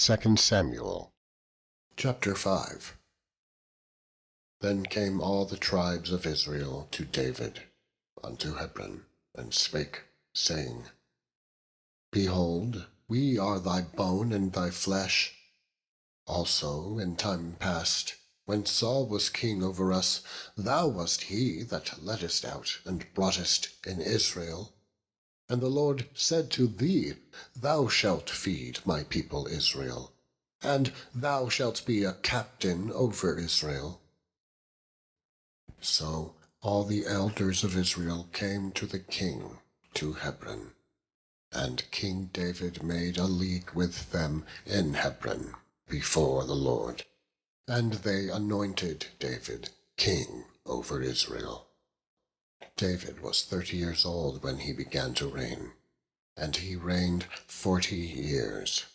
2 Samuel. Chapter 5. Then came all the tribes of Israel to David unto Hebron, and spake, saying, Behold, we are thy bone and thy flesh. Also in time past, when Saul was king over us, thou wast he that leddest out and broughtest in Israel. And the Lord said to thee, Thou shalt feed my people Israel, and thou shalt be a captain over Israel. So all the elders of Israel came to the king to Hebron, and King David made a league with them in Hebron before the Lord, and they anointed David king over Israel. David was 30 years old when he began to reign, and he reigned 40 years.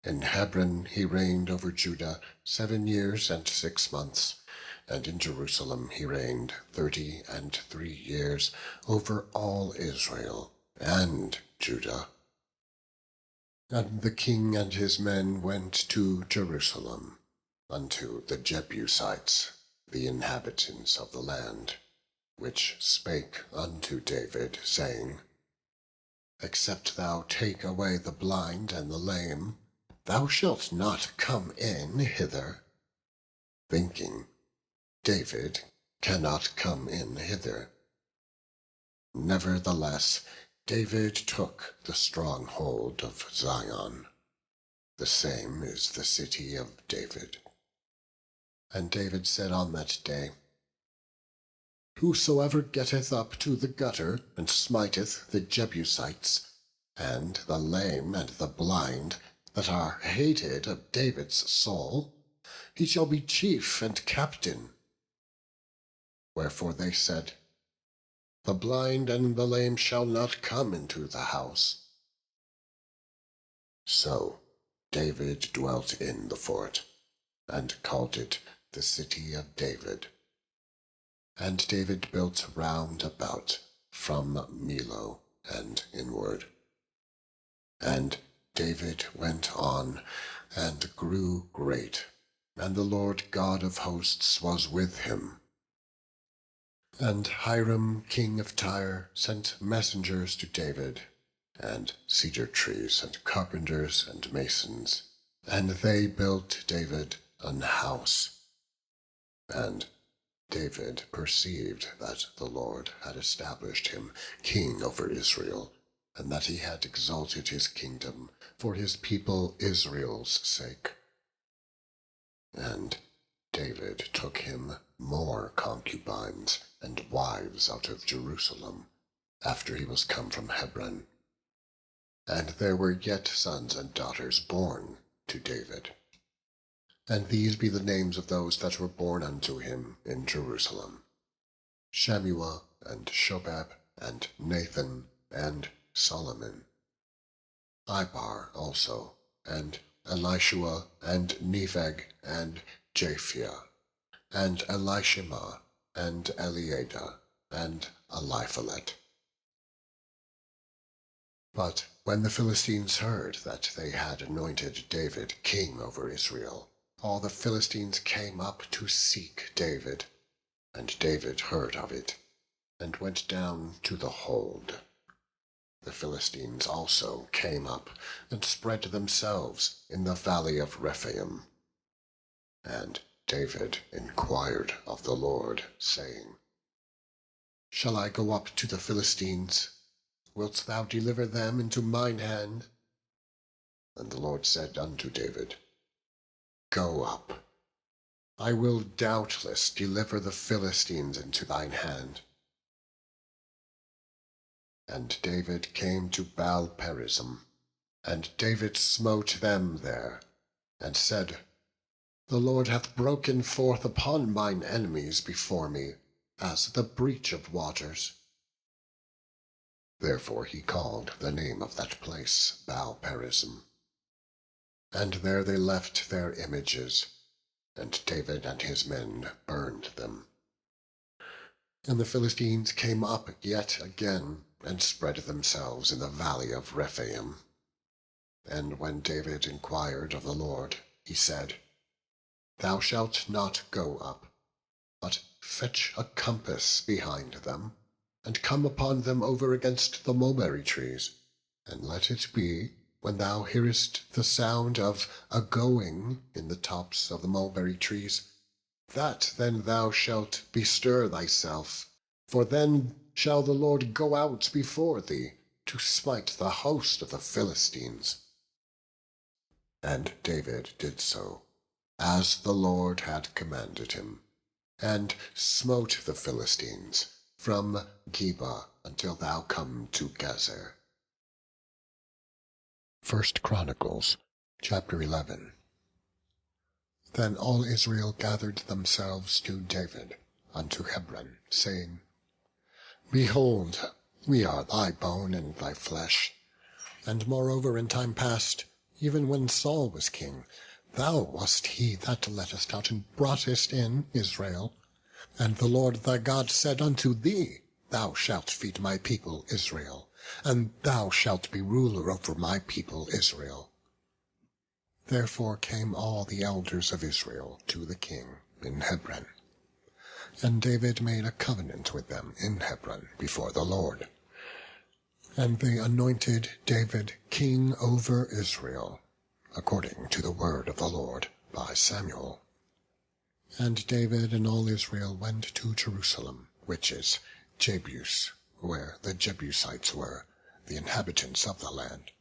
In Hebron he reigned over Judah 7 years and 6 months, and in Jerusalem he reigned 33 years over all Israel and Judah. And the king and his men went to Jerusalem, unto the Jebusites, the inhabitants of the land, which spake unto David, saying, Except thou take away the blind and the lame, thou shalt not come in hither. Thinking, David cannot come in hither. Nevertheless, David took the stronghold of Zion. The same is the city of David. And David said on that day, Whosoever getteth up to the gutter, and smiteth the Jebusites, and the lame and the blind, that are hated of David's soul, he shall be chief and captain. Wherefore they said, The blind and the lame shall not come into the house. So David dwelt in the fort, and called it the city of David. And David built round about from Millo and inward. And David went on, and grew great, and the Lord God of hosts was with him. And Hiram king of Tyre sent messengers to David, and cedar trees, and carpenters, and masons, and they built David an house. And David perceived that the Lord had established him king over Israel, and that he had exalted his kingdom for his people Israel's sake. And David took him more concubines and wives out of Jerusalem, after he was come from Hebron. And there were yet sons and daughters born to David. And these be the names of those that were born unto him in Jerusalem: Shammua, and Shobab, and Nathan, and Solomon; Ibar also, and Elishua, and Nepheg, and Japhia, and Elishama, and Eliada, and Eliphalet. But when the Philistines heard that they had anointed David king over Israel, all the Philistines came up to seek David. And David heard of it, and went down to the hold. The Philistines also came up, and spread themselves in the valley of Rephaim. And David inquired of the Lord, saying, Shall I go up to the Philistines? Wilt thou deliver them into mine hand? And the Lord said unto David, Go up. I will doubtless deliver the Philistines into thine hand. And David came to Baal-perazim, and David smote them there, and said, The Lord hath broken forth upon mine enemies before me, as the breach of waters. Therefore he called the name of that place Baal-perazim. And there they left their images, and David and his men burned them. And the Philistines came up yet again, and spread themselves in the valley of Rephaim. And when David inquired of the Lord, he said, Thou shalt not go up, but fetch a compass behind them, and come upon them over against the mulberry trees. And let it be, when thou hearest the sound of a going in the tops of the mulberry trees, that then thou shalt bestir thyself, for then shall the Lord go out before thee to smite the host of the Philistines. And David did so, as the Lord had commanded him, and smote the Philistines from Geba until thou come to Gezer. 1 Chronicles, chapter 11. Then all Israel gathered themselves to David unto Hebron, saying, Behold, we are thy bone and thy flesh. And moreover in time past, even when Saul was king, thou wast he that leddest out and broughtest in Israel. And the Lord thy God said unto thee, Thou shalt feed my people Israel, and thou shalt be ruler over my people Israel. Therefore came all the elders of Israel to the king in Hebron. And David made a covenant with them in Hebron before the Lord. And they anointed David king over Israel, according to the word of the Lord by Samuel. And David and all Israel went to Jerusalem, which is Jebus, where the Jebusites were, the inhabitants of the land.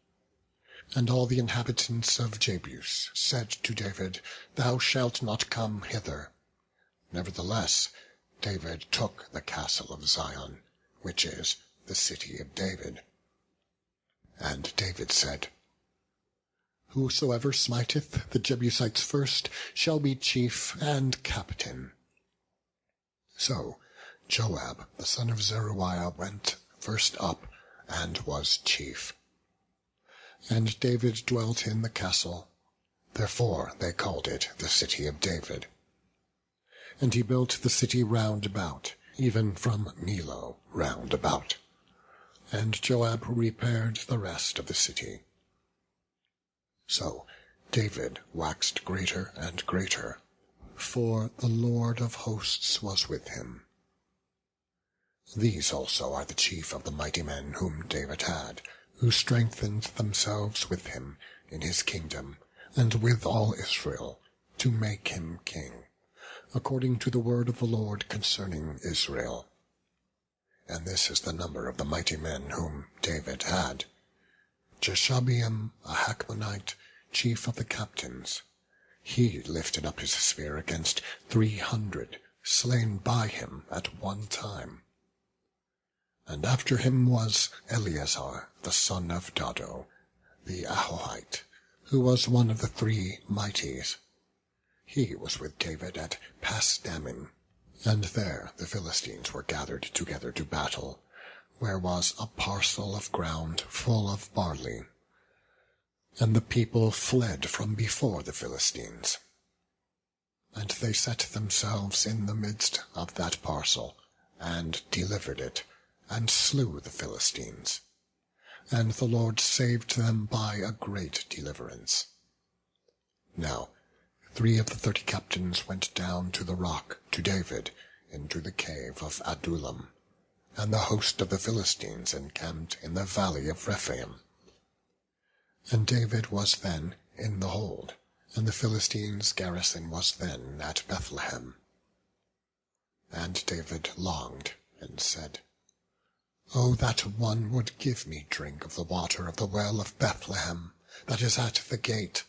And all the inhabitants of Jebus said to David, Thou shalt not come hither. Nevertheless, David took the castle of Zion, which is the city of David. And David said, Whosoever smiteth the Jebusites first shall be chief and captain. So Joab the son of Zeruiah went first up, and was chief. And David dwelt in the castle, therefore they called it the city of David. And he built the city round about, even from Millo round about. And Joab repaired the rest of the city. So David waxed greater and greater, for the Lord of hosts was with him. These also are the chief of the mighty men whom David had, who strengthened themselves with him in his kingdom, and with all Israel, to make him king, according to the word of the Lord concerning Israel. And this is the number of the mighty men whom David had: Jeshabeam, a Hachmonite, chief of the captains. He lifted up his spear against 300, slain by him at one time. And after him was Eleazar, the son of Dodo, the Ahohite, who was one of the 3 mighties. He was with David at Pasdammim, and there the Philistines were gathered together to battle, where was a parcel of ground full of barley. And the people fled from before the Philistines. And they set themselves in the midst of that parcel, and delivered it, and slew the Philistines. And the Lord saved them by a great deliverance. Now 3 of the 30 captains went down to the rock to David into the cave of Adullam, and the host of the Philistines encamped in the valley of Rephaim. And David was then in the hold, and the Philistines' garrison was then at Bethlehem. And David longed, and said, O that one would give me drink of the water of the well of Bethlehem, that is at the gate.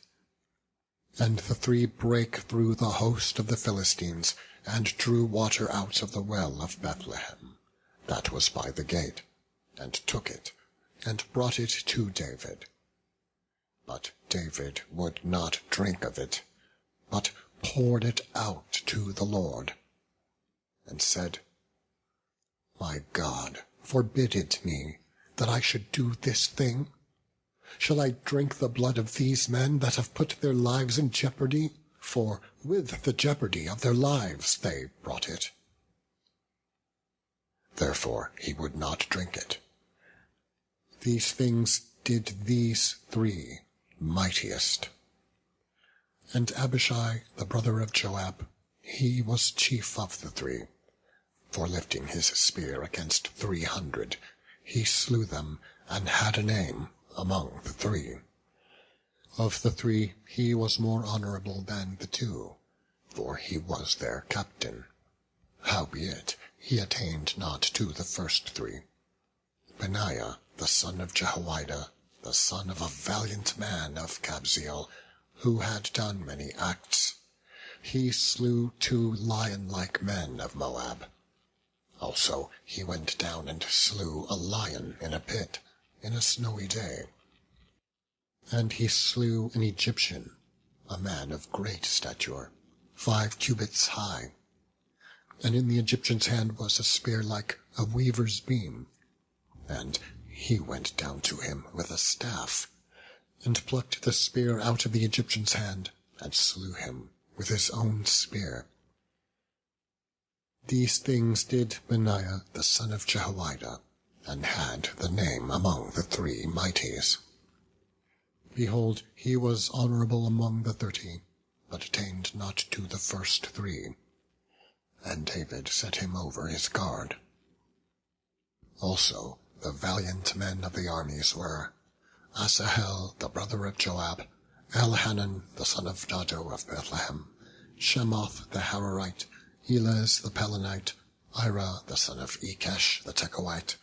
And the 3 brake through the host of the Philistines, and drew water out of the well of Bethlehem, that was by the gate, and took it, and brought it to David. But David would not drink of it, but poured it out to the Lord, and said, My God, forbid it me, that I should do this thing. Shall I drink the blood of these men that have put their lives in jeopardy? For with the jeopardy of their lives they brought it. Therefore he would not drink it. These things did these 3, mightiest. And Abishai, the brother of Joab, he was chief of the 3. For lifting his spear against 300, he slew them, and had a name among the 3. Of the 3, he was more honorable than the 2, for he was their captain. Howbeit, he attained not to the first 3. Benaiah, the son of Jehoiada, the son of a valiant man of Kabzeel, who had done many acts, he slew 2 lion-like men of Moab. Also he went down and slew a lion in a pit, in a snowy day. And he slew an Egyptian, a man of great stature, 5 cubits high. And in the Egyptian's hand was a spear like a weaver's beam. And he went down to him with a staff, and plucked the spear out of the Egyptian's hand, and slew him with his own spear. These things did Benaiah the son of Jehoiada, and had the name among the 3 mighties. Behold, he was honorable among the 30, but attained not to the first 3. And David set him over his guard. Also the valiant men of the armies were Asahel the brother of Joab, Elhanan the son of Dodo of Bethlehem, Shemoth the Hararite, Helez the Pelonite, Ira the son of Ikesh the Tekoite,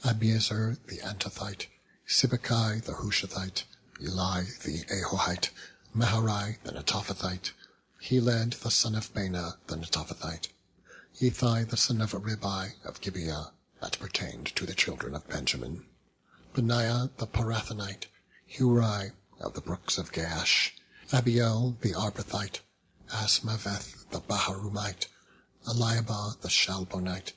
Abiezer the Antothite, Sibbecai the Hushathite, Eli the Ahohite, Maharai the Netophathite, Heled the son of Baana the Netophathite, Ethai the son of Ribai of Gibeah, that pertained to the children of Benjamin, Benaiah the Parathonite, Hurai of the brooks of Gaash, Abiel the Arbathite, Asmaveth the Baharumite, Eliabah the Shalbonite,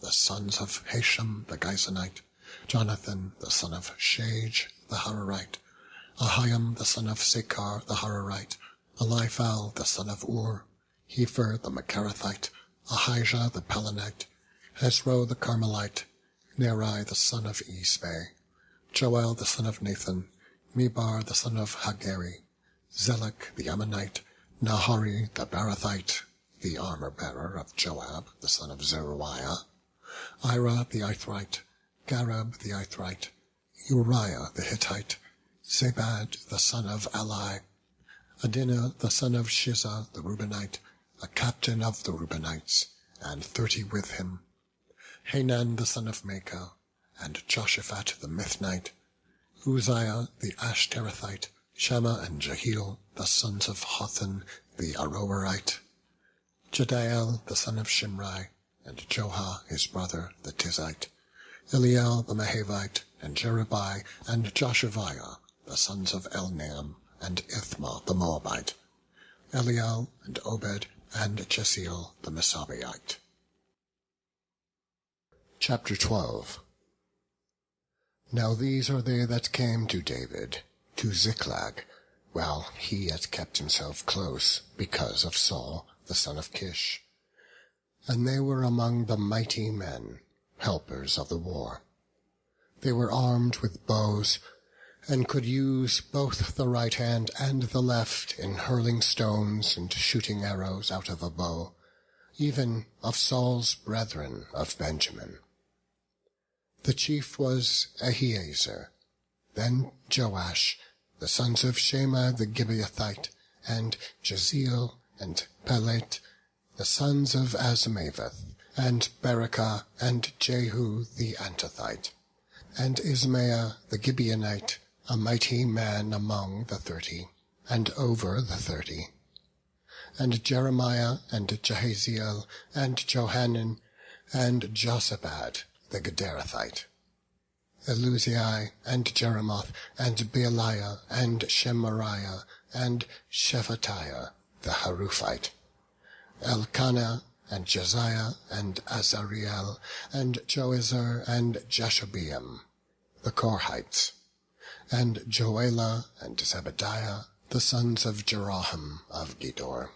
the sons of Hashem the Gizonite, Jonathan the son of Shage the Hararite, Ahiam the son of Sekar the Hararite, Eliphal the son of Ur, Hefer the Macharathite, Ahijah the Pelonite, Hezro the Carmelite, Neri the son of Isbei, Joel the son of Nathan, Mebar the son of Hagari, Zelek the Ammonite, Nahari the Barathite, the armor-bearer of Joab the son of Zeruiah, Ira the Ithrite, Gareb the Ithrite, Uriah the Hittite, Zabad the son of Ali, Adinah the son of Shiza the Reubenite, a captain of the Reubenites, and 30 with him, Hanan the son of Maacah, and Joshaphat the Mithnite, Uzziah the Ashtarothite, Shema and Jehiel the sons of Hothan the Aroerite, Jediel the son of Shimri, and Joha his brother the Tizite, Eliel the Mahavite, and Jerubai and Joshaviah the sons of Elnaam, and Ithma the Moabite, Eliel and Obed and Jesiel the Mesabiite. Chapter 12. Now these are they that came to David, to Ziklag, while he had kept himself close because of Saul the son of Kish. And they were among the mighty men, helpers of the war. They were armed with bows, and could use both the right hand and the left in hurling stones and shooting arrows out of a bow, even of Saul's brethren of Benjamin. The chief was Ahiezer, then Joash, the sons of Shema the Gibeathite, and Jeziel and Pelet, the sons of Azmaveth, and Berekah, and Jehu the Antothite, and Ismaiah the Gibeonite, a mighty man among the 30, and over the 30, and Jeremiah, and Jahaziel, and Johanan, and Josabad the Gederathite, Eluzai, and Jeremoth, and Bealiah, and Shemariah, and Shephatiah the Haruphite, Elkanah, and Josiah, and Azariel, and Joezer, and Jashobeam, the Korhites, and Joelah, and Zebediah, the sons of Jeroham of Gedor.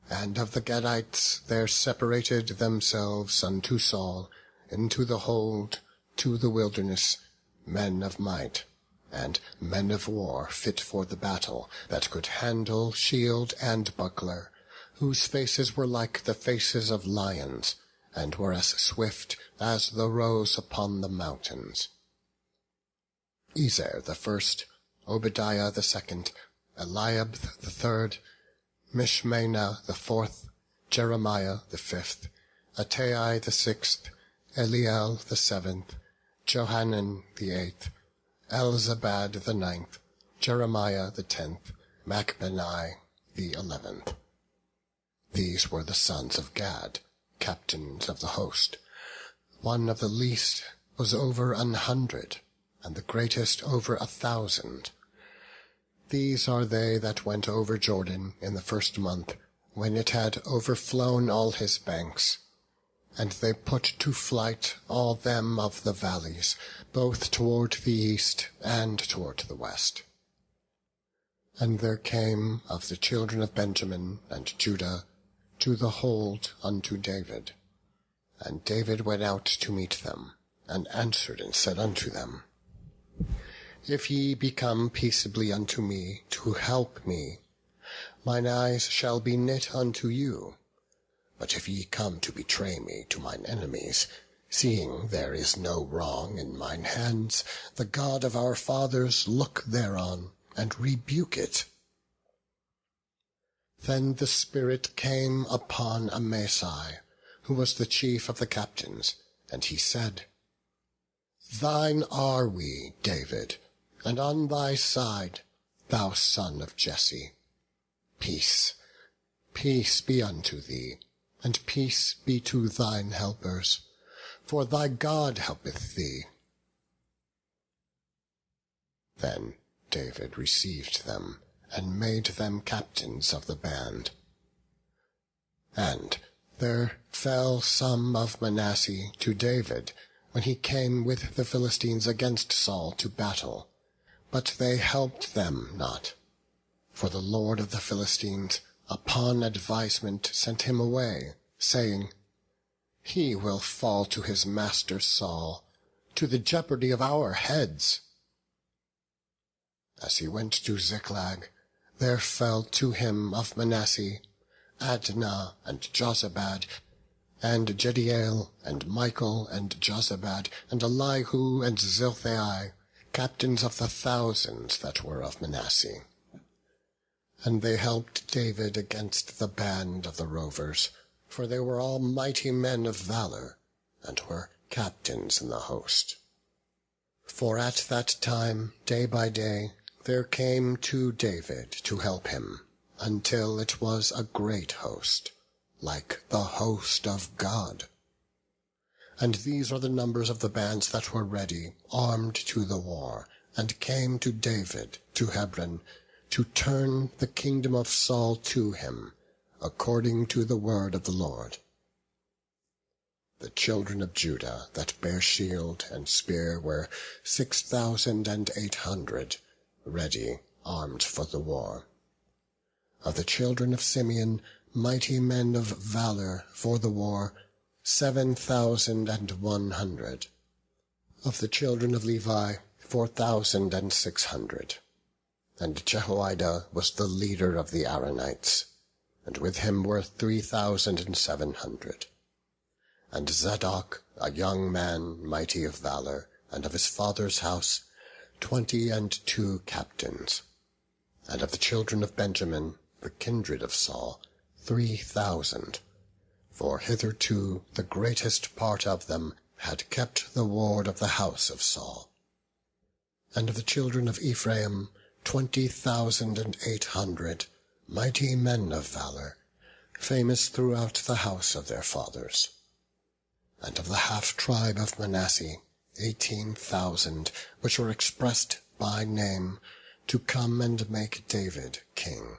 And of the Gadites there separated themselves unto Saul into the hold, to the wilderness, men of might, and men of war fit for the battle, that could handle shield and buckler, whose faces were like the faces of lions, and were as swift as the roes upon the mountains. Ezer the first, Obadiah the second, Eliab the third, Mishmana the fourth, Jeremiah the fifth, Attai the sixth, Eliel the seventh, Johanan the eighth, Elzabad the ninth, Jeremiah the 10th, Machbenai the 11th. These were the sons of Gad, captains of the host. One of the least was over 100, and the greatest over 1,000. These are they that went over Jordan in the first month, when it had overflown all his banks. And they put to flight all them of the valleys, both toward the east and toward the west. And there came of the children of Benjamin and Judah to the hold unto David. And David went out to meet them, and answered and said unto them, If ye be come peaceably unto me to help me, mine eyes shall be knit unto you. But if ye come to betray me to mine enemies, seeing there is no wrong in mine hands, the God of our fathers look thereon, and rebuke it. Then the Spirit came upon Amasai, who was the chief of the captains, and he said, Thine are we, David, and on thy side, thou son of Jesse. Peace, peace be unto thee, and peace be to thine helpers, for thy God helpeth thee. Then David received them, and made them captains of the band. And there fell some of Manasseh to David, when he came with the Philistines against Saul to battle, but they helped them not. For the Lord of the Philistines upon advisement sent him away, saying, He will fall to his master Saul, to the jeopardy of our heads. As he went to Ziklag, there fell to him of Manasseh Adnah and Jozabad, and Jediael, and Michael, and Jozabad, and Elihu, and Zilthai, captains of the thousands that were of Manasseh. And they helped David against the band of the rovers, for they were all mighty men of valor, and were captains in the host. For at that time, day by day, there came to David to help him, until it was a great host, like the host of God. And these are the numbers of the bands that were ready, armed to the war, and came to David to Hebron, to turn the kingdom of Saul to him, according to the word of the Lord. The children of Judah that bare shield and spear were 6,800, ready, armed for the war. Of the children of Simeon, mighty men of valor for the war, 7,100. Of the children of Levi, 4,600. And Jehoiada was the leader of the Aaronites, and with him were 3,700. And Zadok, a young man mighty of valor, and of his father's house, 22 captains. And of the children of Benjamin, the kindred of Saul, 3,000. For hitherto the greatest part of them had kept the ward of the house of Saul. And of the children of Ephraim, 20,800, mighty men of valor, famous throughout the house of their fathers. And of the half-tribe of Manasseh, 18,000, which were expressed by name, to come and make David king.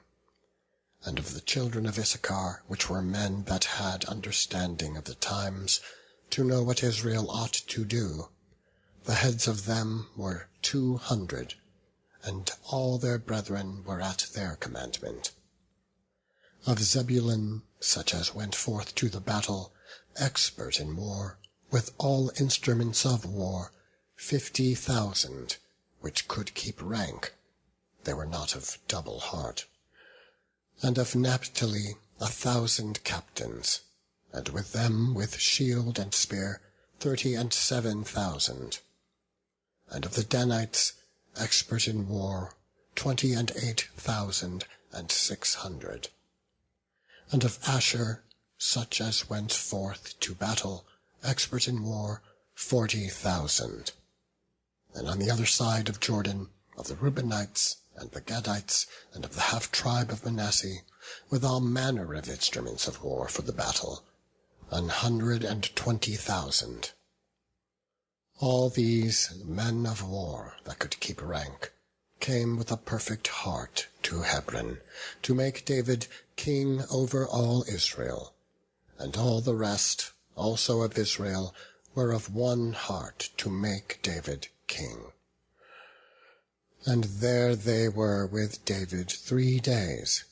And of the children of Issachar, which were men that had understanding of the times, to know what Israel ought to do, the heads of them were 200, and all their brethren were at their commandment. Of Zebulun, such as went forth to the battle, expert in war, with all instruments of war, 50,000, which could keep rank, they were not of double heart. And of Naphtali 1,000 captains, and with them with shield and spear 37,000. And of the Danites, expert in war, 28,600. And of Asher, such as went forth to battle, expert in war, 40,000. And on the other side of Jordan, of the Reubenites, and the Gadites, and of the half-tribe of Manasseh, with all manner of instruments of war for the battle, 120,000. All these men of war that could keep rank came with a perfect heart to Hebron, to make David king over all Israel. And all the rest also of Israel were of one heart to make David king. And there they were with David 3 days,